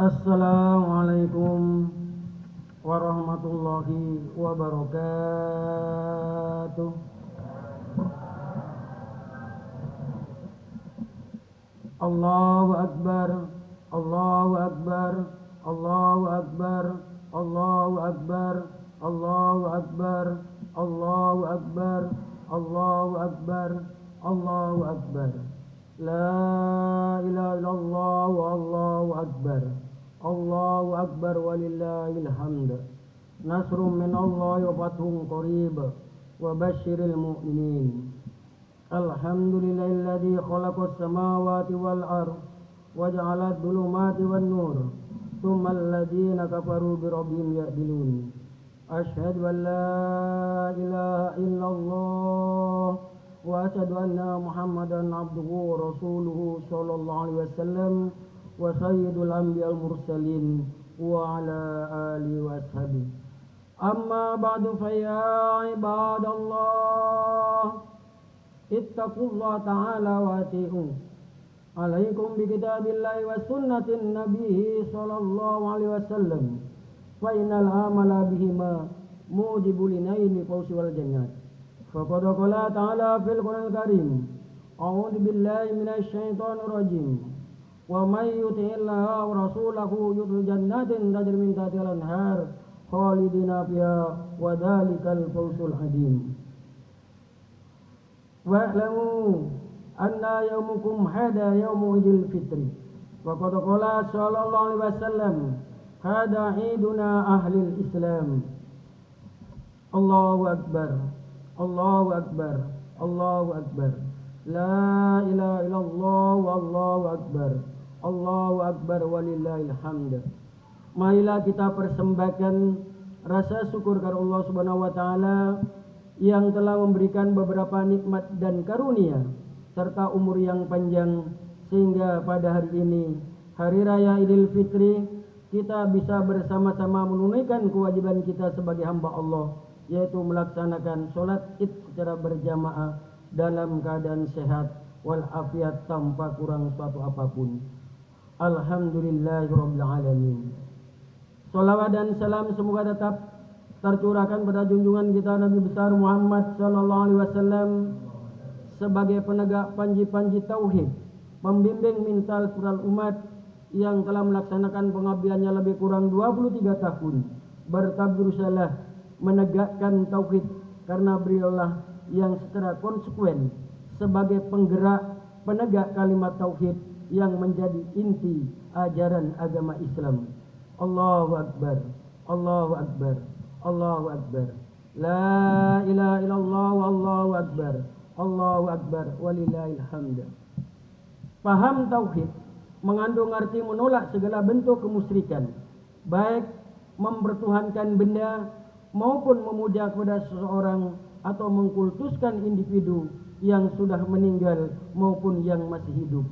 Assalamualaikum warahmatullahi wabarakatuh. Allahu Akbar, Allahu Akbar, Allahu Akbar, Allahu Akbar, Allahu Akbar, Allahu Akbar, Allahu Akbar, Allahu Akbar. La ilaha illallah wa Allahu Akbar. Allahu Akbar walillahil hamd. Nasrun minallahi wa fathun qarib wa basyiril mu'minin. Alhamdulillahilladzi khalaqas samawati wal ardh wa ja'ala adh-dhulumati wan nur. Tsummal ladzina kafaru bi rabbihim ya'dilun. Asyhadu an la ilaha illallah wa asyhadu anna Muhammadan abduhu wa rasuluhu sallallahu alaihi wasallam wa sayyidul anbiya'il mursalin wa ala alihi wa ashabihi. Amma ba'du fa ya ibadallah ittaqullaha ta'ala wa ati'u. Alaikum bi kitabillahi wa sunnatin nabiyhi sallallahu alaihi wasallam. Fa innal amala bihima mujibul linaini fawzi wal jannah. Faqad qala ta'ala fil Qur'anil Karim. A'udzu billahi minasy syaithanir rajim. Wa may yuti'illaha wa rasulahu yudkhil jannatin tajri min tahtiha al-anhar khalidina fiha wa dzalikal fawzul 'adzim. Wa'lamu anna yawmukum hada yawmu idil fitri. Wa qad qala sallallahu alaihi wasallam hada iduna ahlil islam. Allahu akbar, Allahu akbar, Allahu akbar. La ilaha illallah wallahu akbar. Allahu akbar walillahil hamd. Marilah kita persembahkan rasa syukur kepada Allah Subhanahu wa taala yang telah memberikan beberapa nikmat dan karunia serta umur yang panjang sehingga pada hari ini, hari raya Idul Fitri, kita bisa bersama-sama menunaikan kewajiban kita sebagai hamba Allah, yaitu melaksanakan sholat Id secara berjamaah dalam keadaan sehat walafiat tanpa kurang suatu apapun. Alhamdulillahirabbil alamin. Shalawat dan salam semoga tetap tercurahkan pada junjungan kita Nabi besar Muhammad sallallahu alaihi wasallam sebagai penegak panji-panji tauhid, pembimbing mintal plural umat yang telah melaksanakan pengabdiannya lebih kurang 23 tahun bertabrusalah menegakkan tauhid, karena beliaulah yang secara konsekuen sebagai penggerak penegak kalimat tauhid yang menjadi inti ajaran agama Islam. Allahu Akbar, Allahu Akbar, Allahu Akbar. La ilaha illallah wallahu akbar. Allahu akbar walillahil hamd. Paham tauhid mengandung arti menolak segala bentuk kemusyrikan, baik mempertuhankan benda maupun memuja kepada seseorang atau mengkultuskan individu yang sudah meninggal maupun yang masih hidup,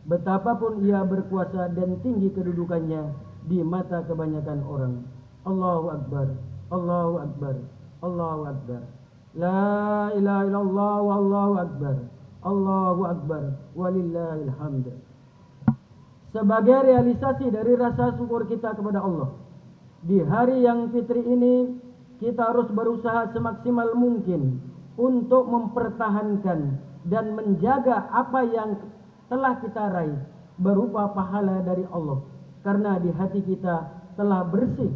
betapapun ia berkuasa dan tinggi kedudukannya di mata kebanyakan orang. Allahu akbar, Allahu akbar, Allahu akbar. La ilaha illallah wallahu akbar. Allahu akbar walillahil hamd. Sebagai realisasi dari rasa syukur kita kepada Allah, di hari yang fitri ini kita harus berusaha semaksimal mungkin untuk mempertahankan dan menjaga apa yang telah kita raih berupa pahala dari Allah, karena di hati kita telah bersih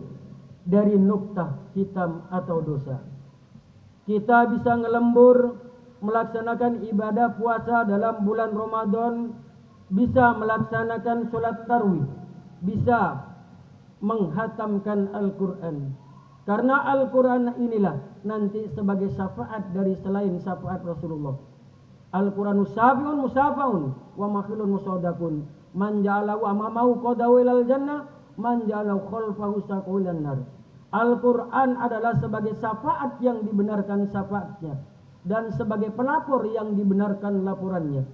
dari nuktah hitam atau dosa. Kita bisa ngelembur melaksanakan ibadah puasa dalam bulan Ramadan, bisa melaksanakan sholat tarawih, bisa menghatamkan Al-Quran, karena Al-Quran inilah nanti sebagai syafaat dari selain syafaat Rasulullah. Al-Quranu syafi'un musafaun wa makhilun musadakun man ja'alahu amamahu qadawu ilal jannah man ja'alahu khalfahu saqwilan nar. Al-Quran adalah sebagai syafaat yang dibenarkan syafaatnya dan sebagai pelapor yang dibenarkan laporannya.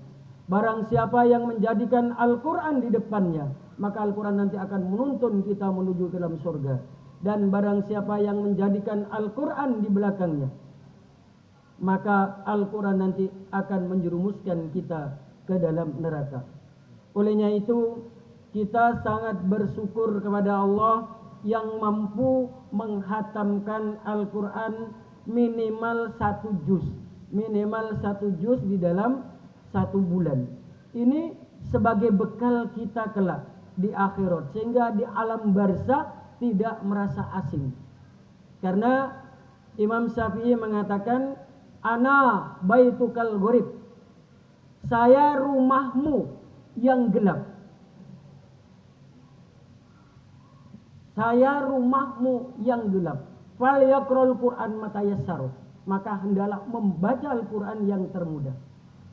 Barang siapa yang menjadikan Al-Quran di depannya, maka Al-Quran nanti akan menuntun kita menuju ke dalam surga. Dan barang siapa yang menjadikan Al-Quran di belakangnya, maka Al-Quran nanti akan menjerumuskan kita ke dalam neraka. Olehnya itu, kita sangat bersyukur kepada Allah yang mampu menghatamkan Al-Quran minimal 1 juz. Minimal 1 juz di dalam 1 bulan. Ini sebagai bekal kita kelak di akhirat, sehingga di alam barzakh tidak merasa asing. Karena Imam Syafi'i mengatakan, ana baitukal ghurib, saya rumahmu yang gelap. Saya rumahmu yang gelap. Fal yaqra'ul Qur'an mata yassara, maka hendaklah membaca Al-Quran yang termudah.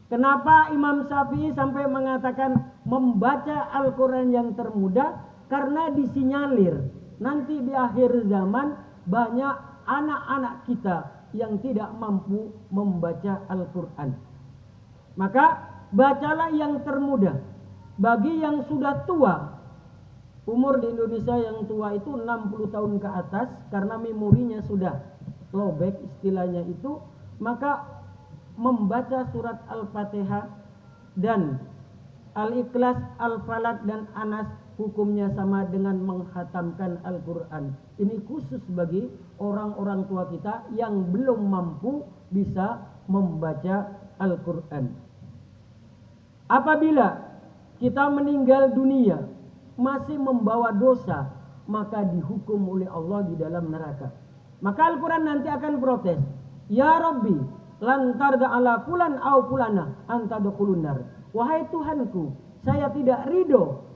Kenapa Imam Syafi'i sampai mengatakan membaca Al-Quran yang termudah? Karena disinyalir nanti di akhir zaman banyak anak-anak kita yang tidak mampu membaca Al-Quran. Maka bacalah yang termudah. Bagi yang sudah tua, umur di Indonesia yang tua itu 60 tahun ke atas, karena memorinya sudah lobek istilahnya itu, maka membaca surat Al-Fatihah dan Al-Ikhlas, Al-Falaq dan Anas hukumnya sama dengan menghatamkan Al-Quran. Ini khusus bagi orang-orang tua kita yang belum mampu bisa membaca Al-Quran. Apabila kita meninggal dunia masih membawa dosa, maka dihukum oleh Allah di dalam neraka. Maka Al-Quran nanti akan protes, ya Rabbi lantar ala fulan au fulana anta dukhulun nar. Wahai Tuhanku, saya tidak ridho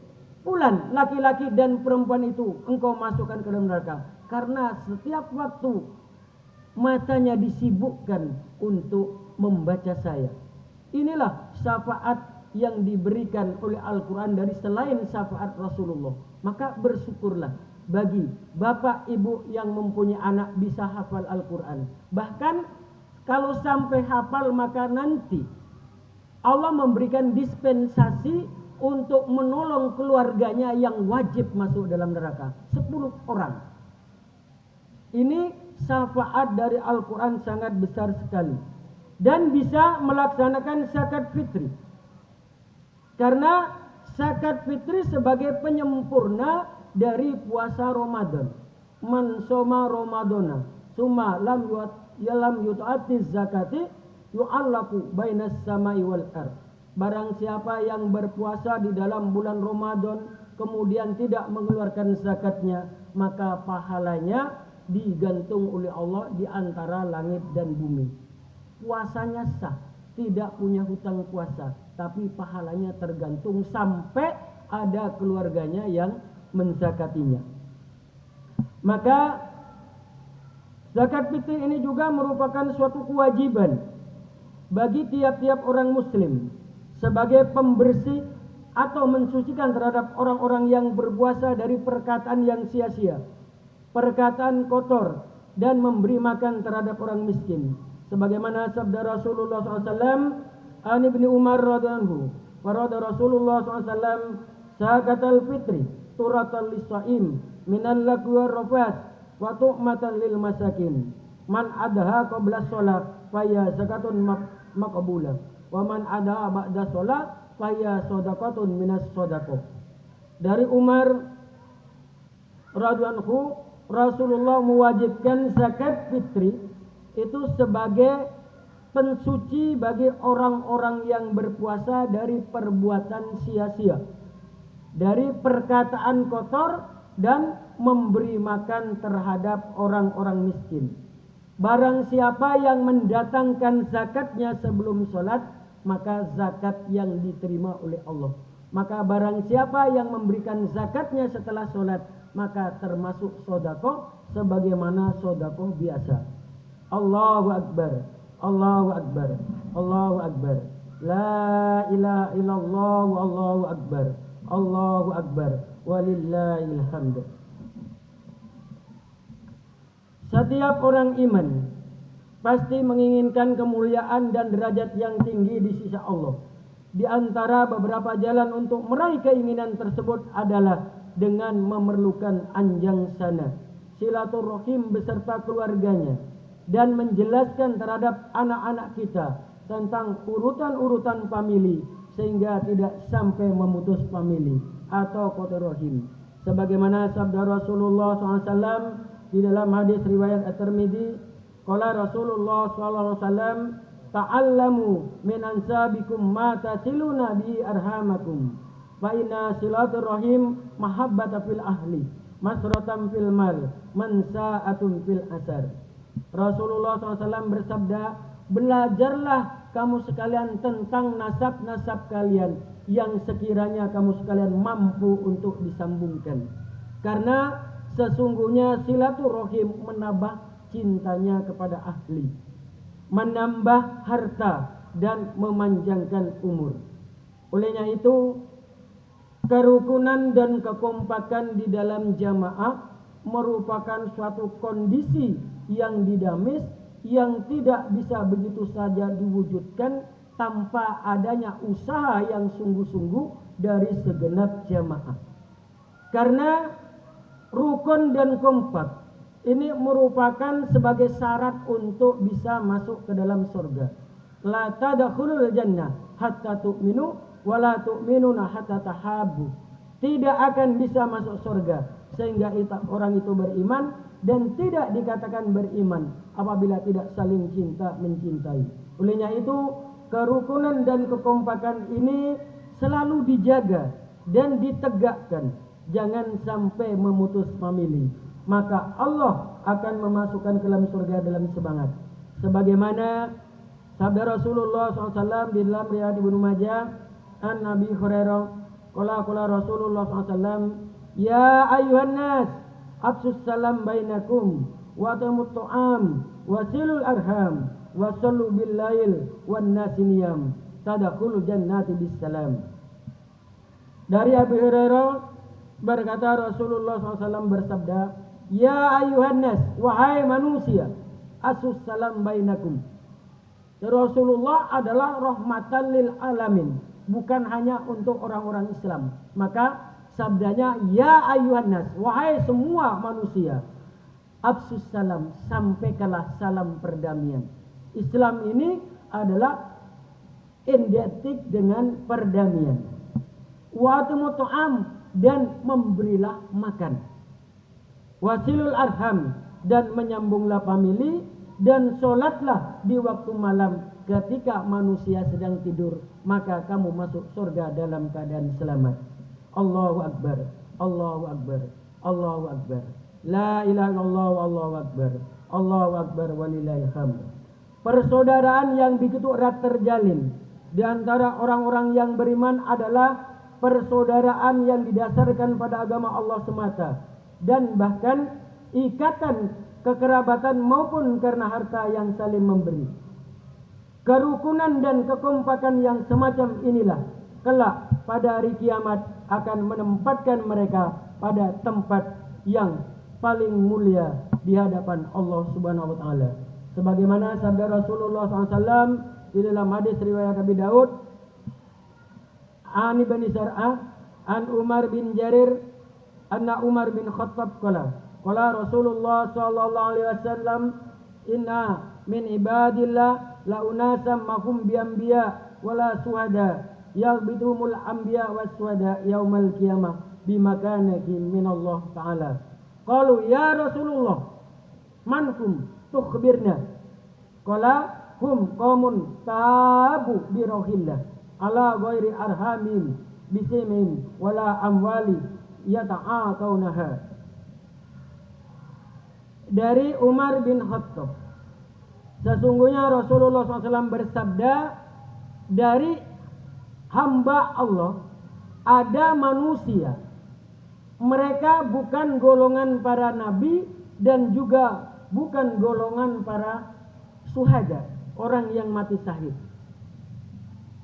fulan laki-laki dan perempuan itu engkau masukkan ke dalam neraka, karena setiap waktu matanya disibukkan untuk membaca saya. Inilah syafaat yang diberikan oleh Al-Quran dari selain syafaat Rasulullah. Maka bersyukurlah bagi bapak ibu yang mempunyai anak bisa hafal Al-Quran. Bahkan kalau sampai hafal, maka nanti Allah memberikan dispensasi untuk menolong keluarganya yang wajib masuk dalam neraka. 10 orang. Ini syafaat dari Al-Quran sangat besar sekali. Dan bisa melaksanakan zakat fitri. Karena zakat fitri sebagai penyempurna dari puasa Ramadan. Man soma Ramadana summa lam yut'ati zakati yu'allaku bainas samai wal ard. Barang siapa yang berpuasa di dalam bulan Ramadan kemudian tidak mengeluarkan zakatnya, maka pahalanya digantung oleh Allah di antara langit dan bumi. Puasanya sah, tidak punya hutang puasa, tapi pahalanya tergantung sampai ada keluarganya yang menzakatinya. Maka zakat fitri ini juga merupakan suatu kewajiban bagi tiap-tiap orang muslim sebagai pembersih atau mensucikan terhadap orang-orang yang berpuasa dari perkataan yang sia-sia, perkataan kotor, dan memberi makan terhadap orang miskin. Sebagaimana sabda Rasulullah SAW, an Ibni Umar radhiyallahu anhu, farada Rasulullah SAW zakatal fitri turatal lisaim minal lagwi war rafath wa tu'matan lil masakin. Man adaha qabla shalah faya zakatun maqbulah wa man adaha ba'da shalah faya shadaqatun minas shadaqah. Dari Umar radhiyallahu anhu, Rasulullah mewajibkan zakat fitri itu sebagai pensuci bagi orang-orang yang berpuasa dari perbuatan sia-sia, dari perkataan kotor, dan memberi makan terhadap orang-orang miskin. Barang siapa yang mendatangkan zakatnya sebelum sholat, maka zakat yang diterima oleh Allah. Maka barang siapa yang memberikan zakatnya setelah sholat, maka termasuk sodakoh sebagaimana sodakoh biasa. Allahu Akbar, Allahu Akbar, Allahu Akbar. La ilaha illallah wa Allahu Akbar, Allahu Akbar, walillahil hamd. Setiap orang iman pasti menginginkan kemuliaan dan derajat yang tinggi di sisi Allah. Di antara beberapa jalan untuk meraih keinginan tersebut adalah dengan memerlukan anjang sana, silaturahim beserta keluarganya, dan menjelaskan terhadap anak-anak kita tentang urutan-urutan famili sehingga tidak sampai memutus famili. atau rahim. Sebagaimana sabda Rasulullah SAW di dalam hadis riwayat At-Tirmidzi, qala Rasulullah SAW, ta'allamu min ansabikum ma tasiluna bi arhamakum fa inna silatur rahim mahabbata fil ahli masratan fil mal mansa'atun fil asar. Rasulullah SAW bersabda, belajarlah kamu sekalian tentang nasab-nasab kalian yang sekiranya kamu sekalian mampu untuk disambungkan. Karena sesungguhnya silaturahim menambah cintanya kepada ahli, menambah harta dan memanjangkan umur. Olehnya itu, kerukunan dan kekompakan di dalam jamaah merupakan suatu kondisi yang dinamis yang tidak bisa begitu saja diwujudkan tanpa adanya usaha yang sungguh-sungguh dari segenap jamaah. Karena rukun dan kompak ini merupakan sebagai syarat untuk bisa masuk ke dalam surga. La tadkhulul jannah hatta tu'minu wa la tu'minuna hatta tahabbu. Tidak akan bisa masuk surga sehingga orang itu beriman, dan tidak dikatakan beriman apabila tidak saling cinta mencintai. Olehnya itu, kerukunan dan kekompakan ini selalu dijaga dan ditegakkan. Jangan sampai memutus famili. Maka Allah akan memasukkan ke dalam surga dalam semangat. Sebagaimana sabda Rasulullah SAW di dalam riwayat Ibnu Majah an Nabi Hurairah, qala Rasulullah SAW, ya ayuhan nas, absus salam bainakum wa tamut ta'am wasilul arham wasallu bil lail wan nasiniyam tadkhulul jannati bis salam. Dari Abu Hurairah berkata, Rasulullah SAW bersabda, ya ayuhan nas, wahai manusia, asus salam bainakum. Rasulullah adalah rahmatan lil alamin, bukan hanya untuk orang-orang Islam. Maka sabdanya, ya ayuhan nas, wahai semua manusia, absus salam, sampaikanlah salam perdamaian. Islam ini adalah identik dengan perdamaian. Wa atimut ta'am, dan memberilah makan. Wasilul arham, dan menyambunglah famili, dan sholatlah di waktu malam ketika manusia sedang tidur, maka kamu masuk surga dalam keadaan selamat. Allahu Akbar, Allahu Akbar, Allahu Akbar. La ilaha illallah, Allahu Akbar, Allahu Akbar, walillahil hamd. Persaudaraan yang begitu erat terjalin di antara orang-orang yang beriman adalah persaudaraan yang didasarkan pada agama Allah semata, dan bahkan ikatan kekerabatan maupun karena harta yang saling memberi. Kerukunan dan kekompakan yang semacam inilah kelak pada hari kiamat akan menempatkan mereka pada tempat yang paling mulia di hadapan Allah Subhanahu wa taala. Sebagaimana sabda Rasulullah SAW di dalam hadis riwayat Abi Daud, an Ibn Zar'ah an Umar bin Jarir anna Umar bin Khattab qala Rasulullah sallallahu alaihi wasallam, inna min ibadillah la unasam mahum bi anbiya wala suhada yalbidumul anbiya was suhada yaumal qiyamah bi makanakin min Allah taala. Qalu ya Rasulullah, man hum tukhbirna? Qala hum qaumun tabu bi rohillah ala ghairi arhamin bisimin wala amwali yata'ataunaha. Dari Umar bin Khattab, sesungguhnya Rasulullah SAW bersabda, dari hamba Allah ada manusia, mereka bukan golongan para nabi dan juga bukan golongan para suhada, orang yang mati syahid.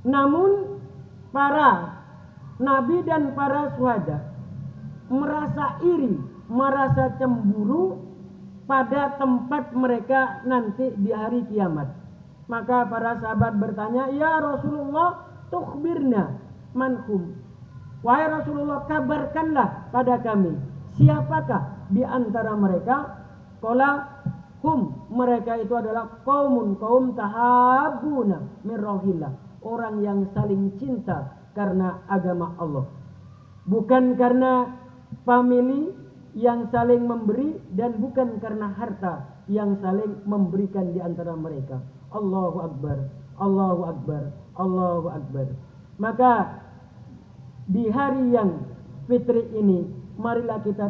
Namun para nabi dan para suhada merasa iri, merasa cemburu pada tempat mereka nanti di hari kiamat. Maka para sahabat bertanya, ya Rasulullah, tukhbirna manhum. Wahai Rasulullah, kabarkanlah pada kami, siapakah di antara mereka? Qala hum, mereka itu adalah kaum tahabuna min rohillah, orang yang saling cinta karena agama Allah. bukan karena famili yang saling memberi, dan bukan karena harta yang saling memberikan di antara mereka. Allahu Akbar, Allahu Akbar, Allahu Akbar. Maka di hari yang fitri ini, marilah kita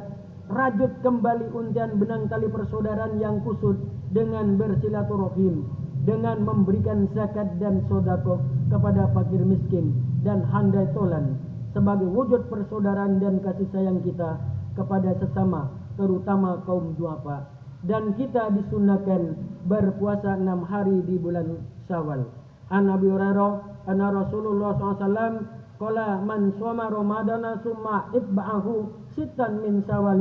rajut kembali undian benang tali persaudaraan yang kusut dengan bersilaturahim, dengan memberikan zakat dan sedekah kepada fakir miskin dan handai tolan sebagai wujud persaudaraan dan kasih sayang kita kepada sesama, terutama kaum duafa. Dan kita disunahkan berpuasa 6 hari di bulan Syawal. An Abi Hurairah anna Rasulullah SAW qala man shoma ramadana summa itba'ahu sittan min Syawal